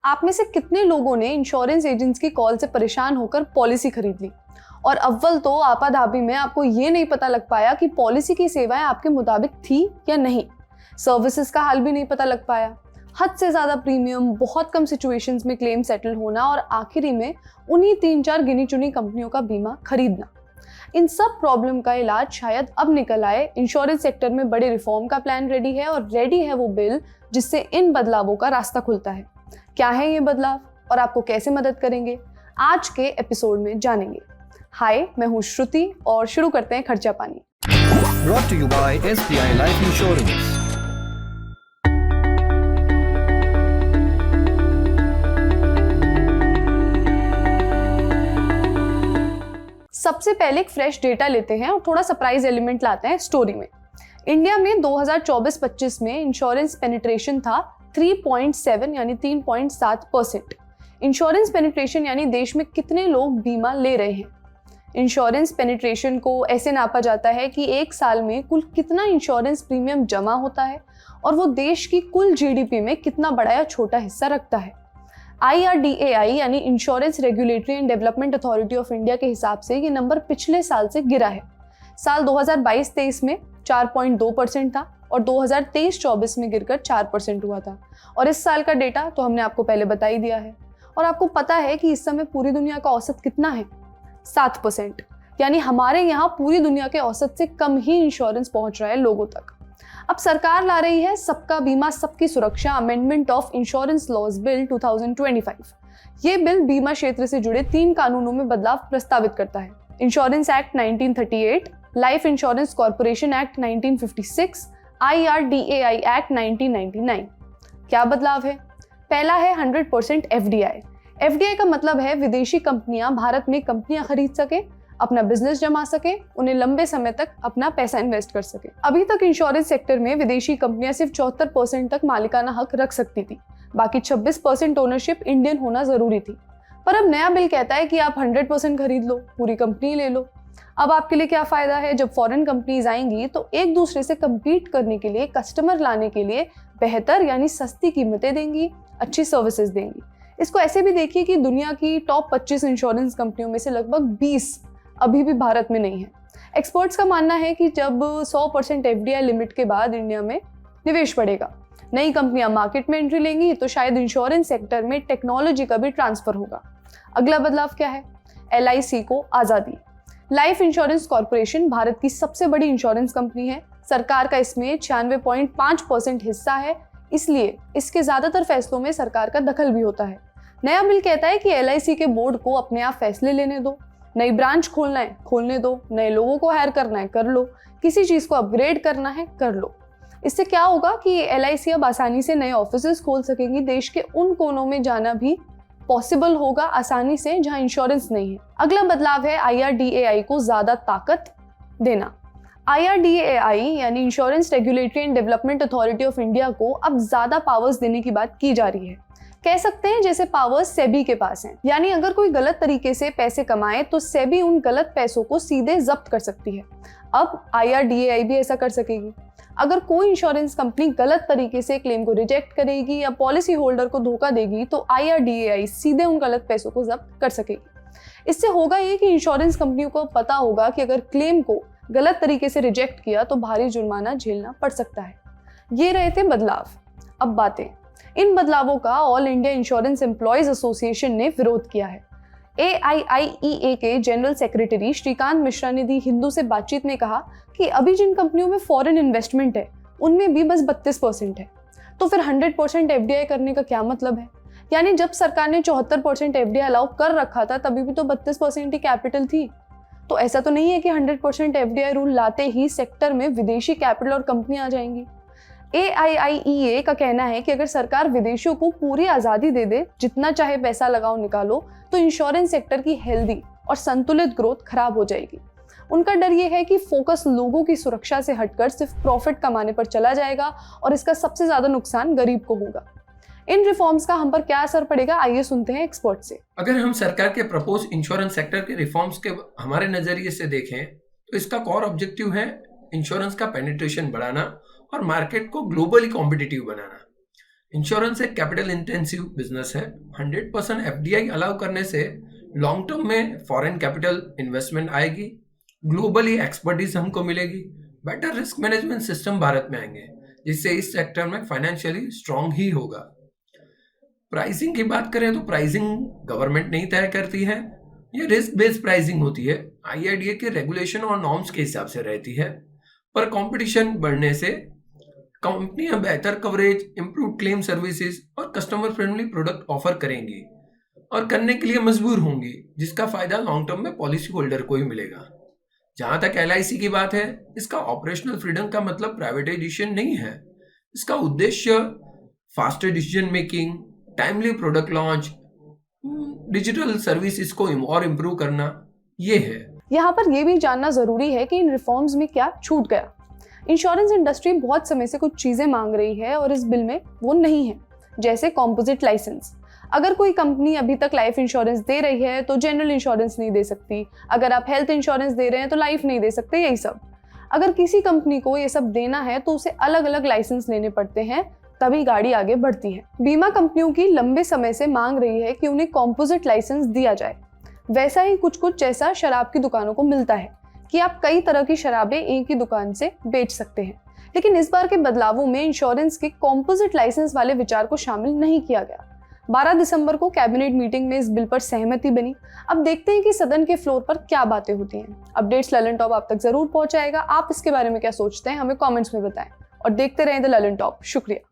आप में से कितने लोगों ने इंश्योरेंस एजेंट्स की कॉल से परेशान होकर पॉलिसी खरीद ली और अव्वल तो आपाधापी में आपको ये नहीं पता लग पाया कि पॉलिसी की सेवाएं आपके मुताबिक थी या नहीं। सर्विसेज का हाल भी नहीं पता लग पाया। हद से ज्यादा प्रीमियम, बहुत कम सिचुएशंस में क्लेम सेटल होना और आखिरी में उन्हीं 3-4 गिनी चुनी कंपनियों का बीमा खरीदना। इन सब प्रॉब्लम का इलाज शायद अब निकल आए। इंश्योरेंस सेक्टर में बड़े रिफॉर्म का प्लान रेडी है और रेडी है वो बिल जिससे इन बदलावों का रास्ता खुलता है। क्या है ये बदलाव और आपको कैसे मदद करेंगे, आज के एपिसोड में जानेंगे। हाय, मैं हूँ श्रुति और शुरू करते हैं खर्चा पानी। Brought to you by SBI Life Insurance. सबसे पहले एक फ्रेश डेटा लेते हैं और थोड़ा सरप्राइज एलिमेंट लाते हैं स्टोरी में। इंडिया में 2024-25 में इंश्योरेंस पेनिट्रेशन था 3.7 यानी 3.7%। इंश्योरेंस पेनिट्रेशन यानी देश में कितने लोग बीमा ले रहे हैं। इंश्योरेंस पेनिट्रेशन को ऐसे नापा जाता है कि एक साल में कुल कितना इंश्योरेंस प्रीमियम जमा होता है और वो देश की कुल जीडीपी में कितना बड़ा या छोटा हिस्सा रखता है। IRDAI यानी insurance regulatory and development authority of India के हिसाब से ये नंबर पिछले साल से गिरा है। साल 2022-23 में 4.2% था और 2023-24 में गिरकर 4% हुआ था। और इस साल का डेटा तो हमने आपको पहले बता ही दिया है। और आपको पता है कि इस समय पूरी दुनिया का औसत कितना है? 7%। यानी हमारे यहाँ पूरी दुनिया के औसत से कम ही इंश्योरेंस पहुंच रहा है लोगों तक। अब सरकार ला रही है सबका बीमा सबकी सुरक्षा amendment of insurance laws bill 2025। ये बिल बीमा क्षेत्र से जुड़े 3 कानूनों में बदलाव प्रस्तावित करता है। Insurance act 1938, life insurance corporation act 1956, IRDAI act 1999। क्या बदलाव है? पहला है 100% FDI। FDI का मतलब है विदेशी कंपनियां भारत में कंपनियां खरीद सके, अपना बिजनेस जमा सके, उन्हें लंबे समय तक अपना पैसा इन्वेस्ट कर सके। अभी तक इंश्योरेंस सेक्टर में विदेशी कंपनियां सिर्फ 74% तक मालिकाना हक रख सकती थी, बाकी 26% ओनरशिप इंडियन होना जरूरी थी। पर अब नया बिल कहता है कि आप 100% खरीद लो, पूरी कंपनी ले लो। अब आपके लिए क्या फायदा है? जब फॉरेन कंपनीज आएंगी तो एक दूसरे से कम्पीट करने के लिए, कस्टमर लाने के लिए बेहतर यानी सस्ती कीमतें देंगी, अच्छी सर्विसेज देंगी। इसको ऐसे भी देखिए कि दुनिया की टॉप 25 इंश्योरेंस कंपनियों में से लगभग 20 अभी भी भारत में नहीं है। एक्सपर्ट्स का मानना है कि जब 100% FDI लिमिट के बाद इंडिया में निवेश बढ़ेगा, नई कंपनियां मार्केट में एंट्री लेंगी, तो शायद इंश्योरेंस सेक्टर में टेक्नोलॉजी का भी ट्रांसफर होगा। अगला बदलाव क्या है? LIC को आज़ादी। लाइफ इंश्योरेंस कॉर्पोरेशन भारत की सबसे बड़ी इंश्योरेंस कंपनी है। सरकार का इसमें 96.5% हिस्सा है, इसलिए इसके ज्यादातर फैसलों में सरकार का दखल भी होता है। नया बिल कहता है कि LIC के बोर्ड को अपने आप फैसले लेने दो। नई ब्रांच खोलना है, खोलने दो। नए लोगों को हायर करना है, कर लो। किसी चीज को अपग्रेड करना है, कर लो। इससे क्या होगा कि LIC अब आसानी से नए ऑफिसेस खोल सकेंगी। देश के उन कोनों में जाना भी पॉसिबल होगा आसानी से जहां इंश्योरेंस नहीं है। अगला बदलाव है IRDAI को ज्यादा ताकत देना। IRDAI यानी insurance regulatory and development authority of India को अब ज्यादा पावर्स देने की बात की जा रही है। कह सकते हैं जैसे पावर्स सेबी के पास हैं। यानी अगर कोई गलत तरीके से पैसे कमाए तो सेबी उन गलत पैसों को सीधे जब्त कर सकती है। अब IRDAI भी ऐसा कर सकेगी। अगर कोई इंश्योरेंस कंपनी गलत तरीके से क्लेम को रिजेक्ट करेगी या पॉलिसी होल्डर को धोखा देगी तो IRDAI सीधे उन गलत पैसों को जब्त कर सकेगी। इससे होगा ये कि इंश्योरेंस कंपनियों को पता होगा कि अगर क्लेम को गलत तरीके से रिजेक्ट किया तो भारी जुर्माना झेलना पड़ सकता है। ये रहे थे बदलाव। अब बातें। इन बदलावों का all India insurance employees association ने विरोध किया है। AIIEA के जनरल सेक्रेटरी श्रीकांत मिश्रा ने दी हिंदू से बातचीत में कहा कि अभी जिन कंपनियों में फॉरेन इन्वेस्टमेंट है उनमें भी बस 32% है, तो फिर 100% FDI करने का क्या मतलब है? यानी जब सरकार ने 74% FDI अलाउ कर रखा था तभी भी तो 32% ही कैपिटल थी। तो ऐसा तो नहीं है कि 100% FDI रूल लाते ही सेक्टर में विदेशी कैपिटल और कंपनियां आ जाएंगी। AIIEA का कहना है कि अगर सरकार विदेशियों को पूरी आज़ादी दे दे, जितना चाहे पैसा लगाओ निकालो, तो इंश्योरेंस सेक्टर की हेल्दी और संतुलित ग्रोथ खराब हो जाएगी। उनका डर ये है कि फोकस लोगों की सुरक्षा से हटकर सिर्फ प्रॉफिट कमाने पर चला जाएगा और इसका सबसे ज्यादा नुकसान गरीब को होगा। इन रिफॉर्म्स का हम पर क्या असर पड़ेगा, आइए सुनते हैं एक्सपर्ट से। अगर हम सरकार के प्रपोज इंश्योरेंस सेक्टर के रिफॉर्म्स के हमारे नजरिए से देखें तो इसका कोर ऑब्जेक्टिव है इंश्योरेंस का पेनिट्रेशन बढ़ाना और मार्केट को ग्लोबली कॉम्पिटिटिव बनाना। इंश्योरेंस एक कैपिटल इंटेंसिव बिजनेस है। 100% एफडीआई अलाउ करने से लॉन्ग टर्म में फॉरेन कैपिटल इन्वेस्टमेंट आएगी, ग्लोबली एक्सपर्टीज हमको मिलेगी, better risk management system Bharat में आएंगे, जिससे इस सेक्टर में फाइनेंशियली स्ट्रांग ही होगा। प्राइसिंग की बात करें तो प्राइसिंग गवर्नमेंट नहीं तय करती है, ये रिस्क बेस्ड प्राइसिंग होती है, आईआरडीए के रेगुलेशन और नॉर्म्स के हिसाब से रहती है। पर कंपटीशन बढ़ने से कंपनियां बेहतर कवरेज, इंप्रूव क्लेम सर्विसेज और कस्टमर फ्रेंडली प्रोडक्ट ऑफर करेंगी और करने के लिए मजबूर होंगी, जिसका फायदा लॉन्ग टर्म में पॉलिसी होल्डर को ही मिलेगा। जहां तक एलआईसी की बात है, इसका ऑपरेशनल फ्रीडम का मतलब प्राइवेटाइजेशन नहीं है। इसका उद्देश्य faster decision making, timely product launch, digital services को और इम्प्रूव करना ये है। यहाँ पर यह भी जानना जरूरी है कि इन रिफॉर्म्स में क्या छूट गया। इंश्योरेंस इंडस्ट्री बहुत समय से कुछ चीजें मांग रही है और इस बिल में वो नहीं है, जैसे कॉम्पोजिट लाइसेंस। अगर कोई कंपनी अभी तक लाइफ इंश्योरेंस दे रही है तो जनरल इंश्योरेंस नहीं दे सकती, अगर आप हेल्थ इंश्योरेंस दे रहे हैं तो लाइफ नहीं दे सकते, यही सब। अगर किसी कंपनी को ये सब देना है तो उसे अलग अलग लाइसेंस लेने पड़ते हैं, तभी गाड़ी आगे बढ़ती है। बीमा कंपनियों की लंबे समय से मांग रही है कि उन्हें कॉम्पोजिट लाइसेंस दिया जाए। वैसा ही कुछ कुछ जैसा शराब की दुकानों को मिलता है कि आप कई तरह की शराबें एक ही दुकान से बेच सकते हैं। लेकिन इस बार के बदलावों में इंश्योरेंस के कॉम्पोजिट लाइसेंस वाले विचार को शामिल नहीं किया गया। 12 दिसंबर को कैबिनेट मीटिंग में इस बिल पर सहमति बनी। अब देखते हैं कि सदन के फ्लोर पर क्या बातें होती हैं। अपडेट्स ललन टॉप आप तक जरूर पहुंचाएगा। आप इसके बारे में क्या सोचते हैं हमें कमेंट्स में बताएं और देखते रहें द ललन टॉप। शुक्रिया।